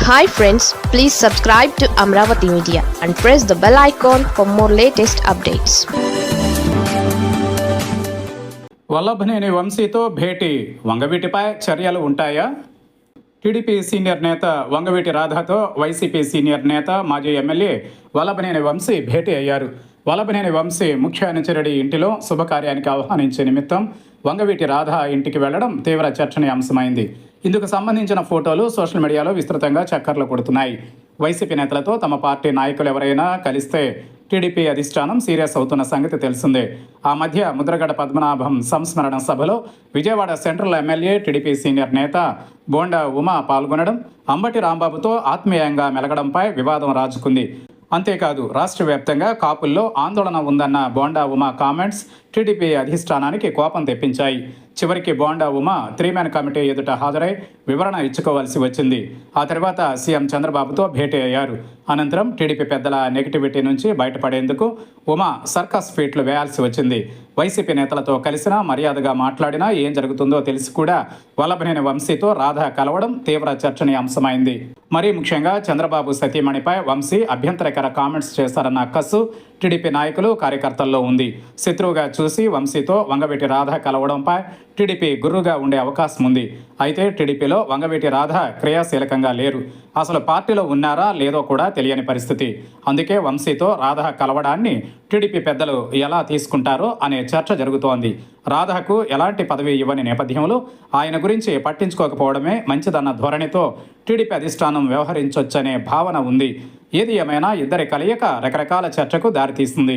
Hi friends, please subscribe to Amravati Media and press the bell icon for more latest updates. Vallabhaneni వంశీతో భేటీ, వంగవీటిపై చర్యలు ఉంటాయా? TDP senior నేత Vangaveeti రాధాతో YCP senior నేత మాజీ MLA Vallabhaneni Vamsi భేటీ అయ్యారు. వల్లభనేని వంశీ ముఖ్య అనుచరుడి ఇంటిలో శుభకార్యానికి ఆహ్వానించే నిమిత్తం వంగవీటి రాధ ఇంటికి వెళ్లడం తీవ్ర చర్చనీయాంశమైంది. ఇందుకు సంబంధించిన ఫోటోలు సోషల్ మీడియాలో విస్తృతంగా చక్కర్లు కొడుతున్నాయి. వైసీపీ నేతలతో తమ పార్టీ నాయకులు ఎవరైనా కలిస్తే టీడీపీ అధిష్టానం సీరియస్ అవుతున్న సంగతి తెలిసిందే. ఆ మధ్య ముద్రగడ పద్మనాభం సంస్మరణ సభలో Vijayawada central MLA TDP senior నేత బోండా ఉమా పాల్గొనడం, అంబటి రాంబాబుతో ఆత్మీయంగా మెలగడంపై వివాదం రాజుకుంది. అంతేకాదు, రాష్ట్ర వ్యాప్తంగా కాపుల్లో ఆందోళన ఉందన్న బోండా ఉమా కామెంట్స్ టీడీపీ అధిష్టానానికి కోపం తెప్పించాయి. చివరికి బోండా ఉమా 3-man కమిటీ ఎదుట హాజరై వివరణ ఇచ్చుకోవాల్సి వచ్చింది. ఆ తర్వాత సీఎం చంద్రబాబుతో భేటీ అయ్యారు. అనంతరం టీడీపీ పెద్దల నెగిటివిటీ నుంచి బయటపడేందుకు ఉమా సర్కస్ ఫీట్లు వేయాల్సి వచ్చింది. వైసీపీ నేతలతో కలిసినా, మర్యాదగా మాట్లాడినా ఏం జరుగుతుందో తెలిసి కూడా వల్లభనేని వంశీతో రాధ కలవడం తీవ్ర చర్చనీయాంశమైంది. మరీ ముఖ్యంగా చంద్రబాబు సతీమణిపై వంశీ అభ్యంతరకర కామెంట్స్ చేశారన్న అక్కసు టీడీపీ నాయకులు, కార్యకర్తల్లో ఉంది. శత్రువుగా చూసి వంశీతో వంగవీటి రాధ కలవడంపై టీడీపీ గుర్రుగా ఉండే అవకాశం ఉంది. అయితే టీడీపీలో వంగవీటి రాధ క్రియాశీలకంగా లేరు. అసలు పార్టీలో ఉన్నారా లేదో కూడా తెలియని పరిస్థితి. అందుకే వంశీతో రాధ కలవడాన్ని టీడీపీ పెద్దలు ఎలా తీసుకుంటారో అనే చర్చ జరుగుతోంది. రాధకు ఎలాంటి పదవి ఇవ్వని నేపథ్యంలో ఆయన గురించి పట్టించుకోకపోవడమే మంచిదన్న ధోరణితో టీడీపీ అధిష్టానం వ్యవహరించొచ్చనే భావన ఉంది. ఏది ఏమైనా ఇద్దరి కలయిక రకరకాల చర్చకు దారితీస్తుంది.